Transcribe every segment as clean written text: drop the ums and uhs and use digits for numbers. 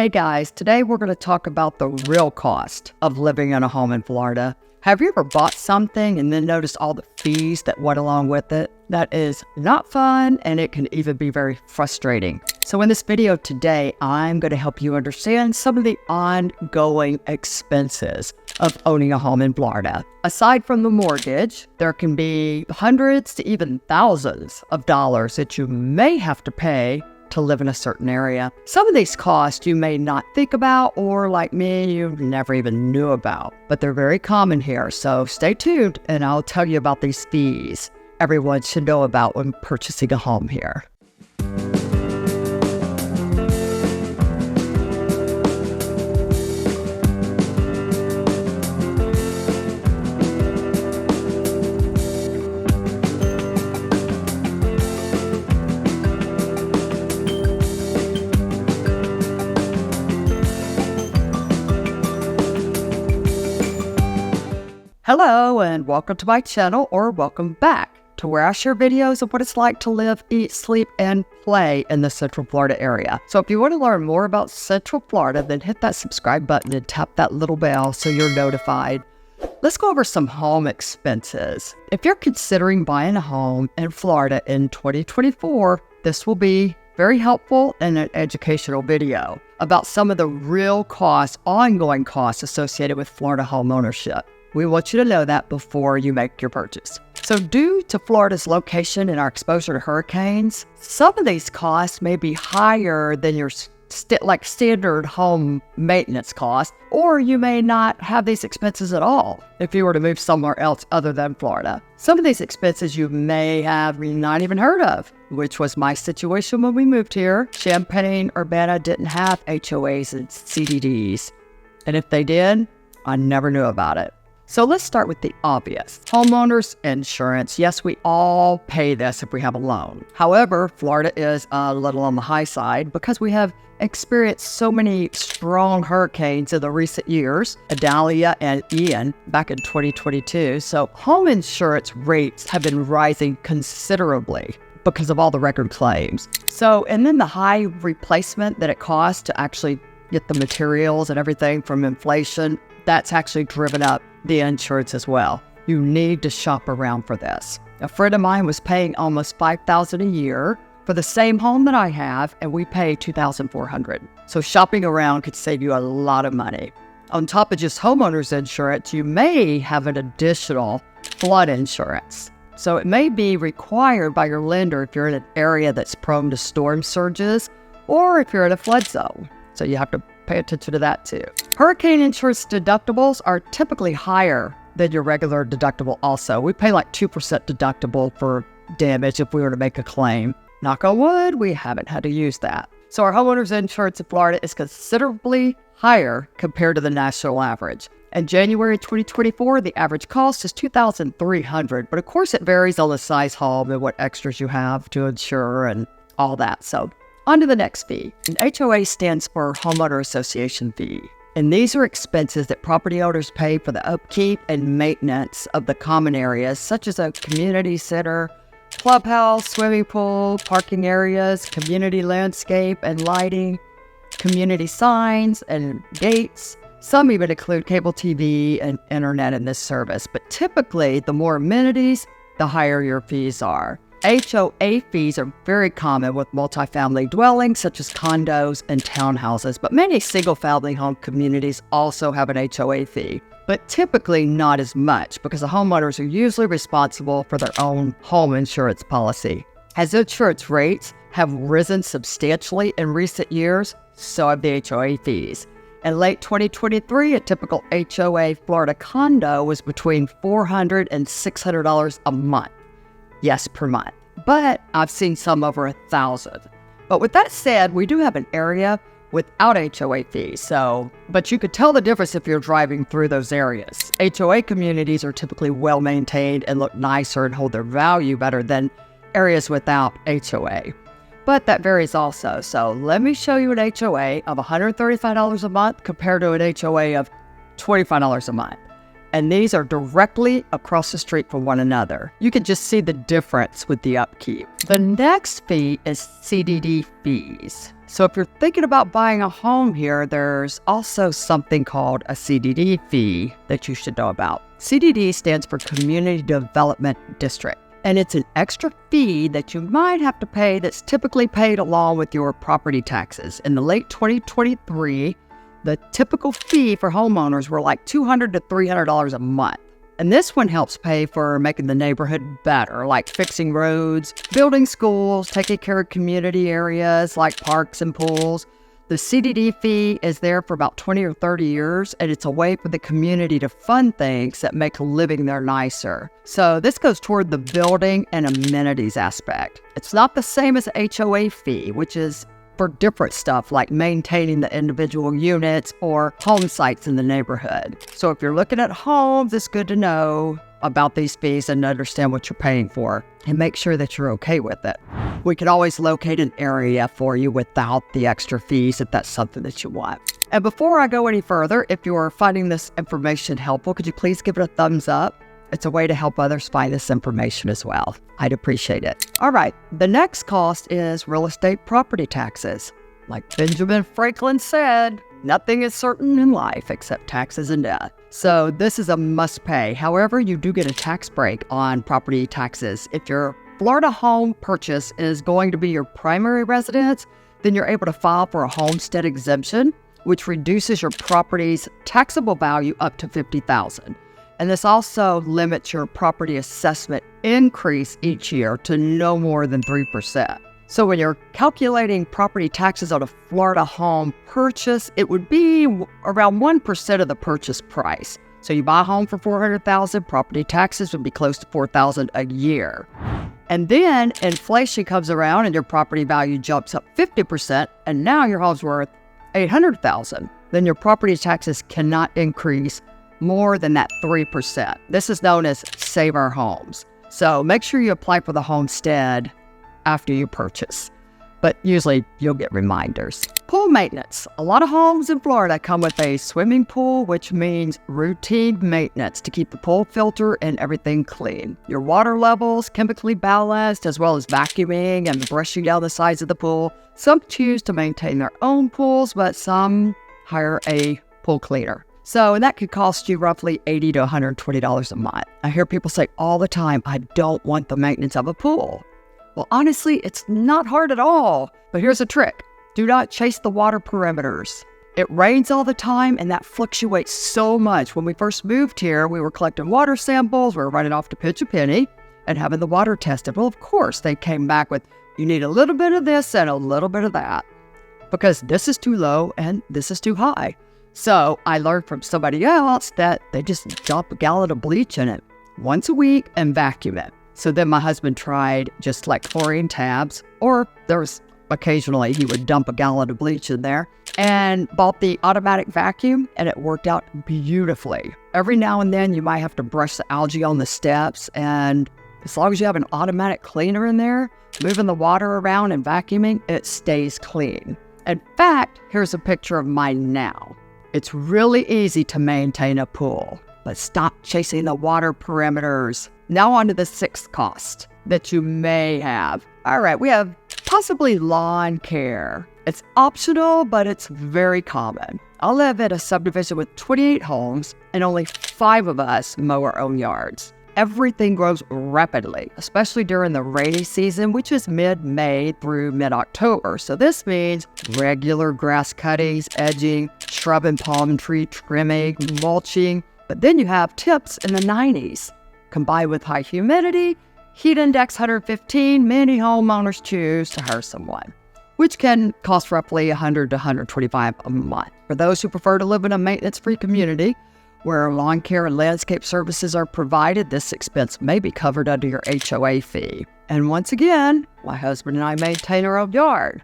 Hey guys, today we're going to talk about the real cost of living in a home in Florida. Have you ever bought something and then noticed all the fees that went along with it? That is not fun, and it can even be very frustrating. So in this video today, I'm going to help you understand some of the ongoing expenses of owning a home in Florida. Aside from the mortgage, there can be hundreds to even thousands of dollars that you may have to pay to live in a certain area. Some of these costs you may not think about, or like me, you never even knew about, but they're very common here. So stay tuned and I'll tell you about these fees everyone should know about when purchasing a home here. Hello and welcome to my channel, or welcome back to where I share videos of what it's like to live, eat, sleep, and play in the Central Florida area. So if you want to learn more about Central Florida, then hit that subscribe button and tap that little bell so you're notified. Let's go over some home expenses. If you're considering buying a home in Florida in 2024, this will be very helpful and an educational video about some of the real costs, ongoing costs associated with Florida home ownership. We want you to know that before you make your purchase. So due to Florida's location and our exposure to hurricanes, some of these costs may be higher than your standard home maintenance costs, or you may not have these expenses at all if you were to move somewhere else other than Florida. Some of these expenses you may have not even heard of, which was my situation when we moved here. Champaign, Urbana didn't have HOAs and CDDs, and if they did, I never knew about it. So let's start with the obvious. Homeowners insurance. Yes, we all pay this if we have a loan. However, Florida is a little on the high side because we have experienced so many strong hurricanes in the recent years, Idalia and Ian back in 2022. So home insurance rates have been rising considerably because of all the record claims. So, and then the high replacement that it costs to actually get the materials and everything from inflation, that's actually driven up the insurance as well. You need to shop around for this. A friend of mine was paying almost $5,000 a year for the same home that I have, and we pay $2,400. So shopping around could save you a lot of money. On top of just homeowners insurance, you may have an additional flood insurance. So it may be required by your lender if you're in an area that's prone to storm surges, or if you're in a flood zone. So you have to pay attention to that too. Hurricane insurance deductibles are typically higher than your regular deductible also. We pay like 2% deductible for damage if we were to make a claim. Knock on wood, we haven't had to use that. So our homeowners insurance in Florida is considerably higher compared to the national average. In January 2024, the average cost is $2,300, but of course it varies on the size home and what extras you have to insure and all that. So on to the next fee. An HOA stands for Homeowner Association fee. And these are expenses that property owners pay for the upkeep and maintenance of the common areas, such as a community center, clubhouse, swimming pool, parking areas, community landscape and lighting, community signs and gates. Some even include cable TV and internet in this service. But typically, the more amenities, the higher your fees are. HOA fees are very common with multifamily dwellings such as condos and townhouses, but many single-family home communities also have an HOA fee, but typically not as much because the homeowners are usually responsible for their own home insurance policy. As insurance rates have risen substantially in recent years, so have the HOA fees. In late 2023, a typical HOA Florida condo was between $400 and $600 a month. Yes, per month. But I've seen some over $1,000. But with that said, we do have an area without HOA fees. But you could tell the difference if you're driving through those areas. HOA communities are typically well maintained and look nicer and hold their value better than areas without HOA. But that varies also. So let me show you an HOA of $135 a month compared to an HOA of $25 a month. And these are directly across the street from one another. You can just see the difference with the upkeep. The next fee is CDD fees. So if you're thinking about buying a home here, there's also something called a CDD fee that you should know about. CDD stands for Community Development District, and it's an extra fee that you might have to pay that's typically paid along with your property taxes. In the late 2023, the typical fee for homeowners were like $200 to $300 a month. And this one helps pay for making the neighborhood better, like fixing roads, building schools, taking care of community areas like parks and pools. The CDD fee is there for about 20 or 30 years, and it's a way for the community to fund things that make living there nicer. So this goes toward the building and amenities aspect. It's not the same as HOA fee, which is for different stuff like maintaining the individual units or home sites in the neighborhood. So if you're looking at homes, it's good to know about these fees and understand what you're paying for and make sure that you're okay with it. We can always locate an area for you without the extra fees if that's something that you want. And before I go any further, if you're finding this information helpful, could you please give it a thumbs up? It's a way to help others find this information as well. I'd appreciate it. All right, the next cost is real estate property taxes. Like Benjamin Franklin said, nothing is certain in life except taxes and death. So this is a must pay. However, you do get a tax break on property taxes. If your Florida home purchase is going to be your primary residence, then you're able to file for a homestead exemption, which reduces your property's taxable value up to $50,000. And this also limits your property assessment increase each year to no more than 3%. So when you're calculating property taxes on a Florida home purchase, it would be around 1% of the purchase price. So you buy a home for $400,000, property taxes would be close to $4,000 a year. And then inflation comes around and your property value jumps up 50%, and now your home's worth $800,000. Then your property taxes cannot increase more than that 3%. This is known as Save Our Homes. So make sure you apply for the homestead after you purchase, but usually you'll get reminders. Pool maintenance. A lot of homes in Florida come with a swimming pool, which means routine maintenance to keep the pool filter and everything clean. Your water levels chemically balanced, as well as vacuuming and brushing down the sides of the pool. Some choose to maintain their own pools, but some hire a pool cleaner. And that could cost you roughly $80 to $120 a month. I hear people say all the time, I don't want the maintenance of a pool. Well, honestly, it's not hard at all. But here's a trick. Do not chase the water perimeters. It rains all the time, and that fluctuates so much. When we first moved here, we were collecting water samples. We were running off to Pitch a Penny and having the water tested. Well, of course, they came back with, you need a little bit of this and a little bit of that, because this is too low and this is too high. So I learned from somebody else that they just dump a gallon of bleach in it once a week and vacuum it. So then my husband tried just like chlorine tabs, or there's occasionally he would dump a gallon of bleach in there, and bought the automatic vacuum, and it worked out beautifully. Every now and then you might have to brush the algae on the steps, and as long as you have an automatic cleaner in there, moving the water around and vacuuming, it stays clean. In fact, here's a picture of mine now. It's really easy to maintain a pool, but stop chasing the water perimeters. Now on to the sixth cost that you may have. All right, we have possibly lawn care. It's optional, but it's very common. I live at a subdivision with 28 homes, and only 5 of us mow our own yards. Everything grows rapidly, especially during the rainy season, which is mid-May through mid-October. So this means regular grass cuttings, edging, shrub and palm tree trimming, mulching. But then you have temps in the 90s. Combined with high humidity, heat index 115, many homeowners choose to hire someone, which can cost roughly $100 to $125 a month. For those who prefer to live in a maintenance-free community, where lawn care and landscape services are provided, this expense may be covered under your HOA fee. And once again, my husband and I maintain our own yard.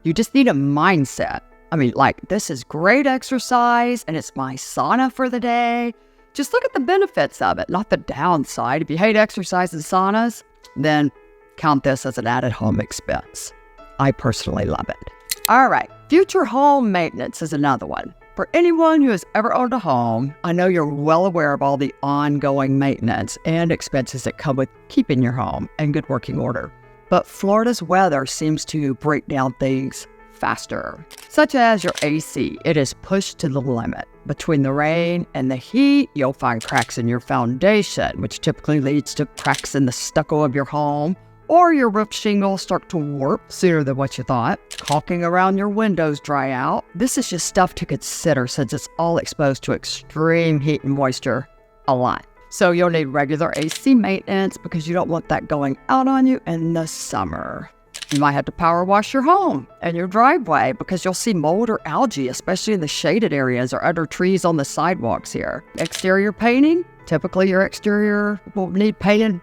You just need a mindset. I mean, like, this is great exercise, and it's my sauna for the day. Just look at the benefits of it, not the downside. If you hate exercise and saunas, then count this as an added home expense. I personally love it. All right, future home maintenance is another one. For anyone who has ever owned a home, I know you're well aware of all the ongoing maintenance and expenses that come with keeping your home in good working order. But Florida's weather seems to break down things faster. Such as your AC, it is pushed to the limit. Between the rain and the heat, you'll find cracks in your foundation, which typically leads to cracks in the stucco of your home, or your roof shingles start to warp sooner than what you thought. Caulking around your windows dry out. This is just stuff to consider since it's all exposed to extreme heat and moisture a lot. So you'll need regular AC maintenance because you don't want that going out on you in the summer. You might have to power wash your home and your driveway because you'll see mold or algae, especially in the shaded areas or under trees on the sidewalks here. Exterior painting. Typically your exterior will need painting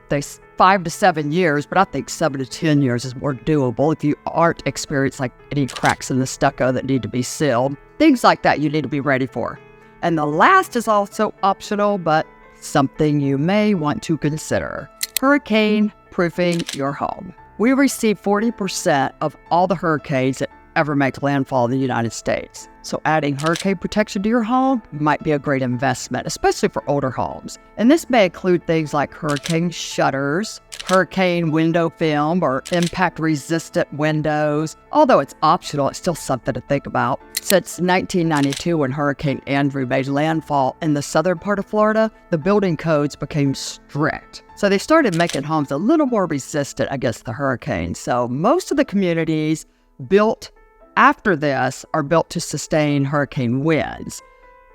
5 to 7 years, but I think 7 to 10 years is more doable if you aren't experiencing like any cracks in the stucco that need to be sealed. Things like that you need to be ready for. And the last is also optional, but something you may want to consider. Hurricane proofing your home. We receive 40% of all the hurricanes that ever make landfall in the United States. So adding hurricane protection to your home might be a great investment, especially for older homes. And this may include things like hurricane shutters, hurricane window film, or impact-resistant windows. Although it's optional, it's still something to think about. Since 1992, when Hurricane Andrew made landfall in the southern part of Florida, the building codes became strict. So they started making homes a little more resistant against the hurricanes. So most of the communities built after this are built to sustain hurricane winds.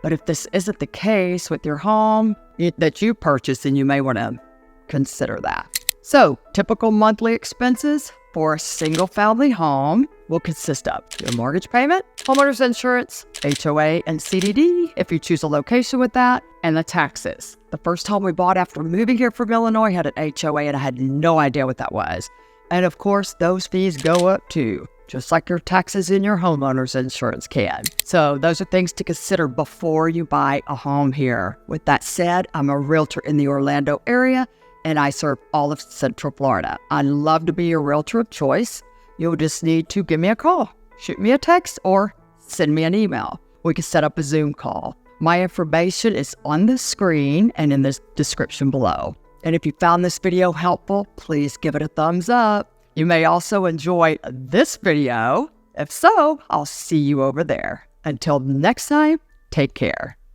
But if this isn't the case with your home that you purchased, then you may want to consider that. So typical monthly expenses for a single family home will consist of your mortgage payment, homeowners insurance, HOA, and CDD if you choose a location with that, and the taxes. The first home we bought after moving here from Illinois had an HOA and I had no idea what that was. And of course, those fees go up too, just like your taxes in your homeowner's insurance can. So those are things to consider before you buy a home here. With that said, I'm a realtor in the Orlando area and I serve all of Central Florida. I'd love to be your realtor of choice. You'll just need to give me a call, shoot me a text, or send me an email. We can set up a Zoom call. My information is on the screen and in the description below. And if you found this video helpful, please give it a thumbs up. You may also enjoy this video. If so, I'll see you over there. Until next time, take care.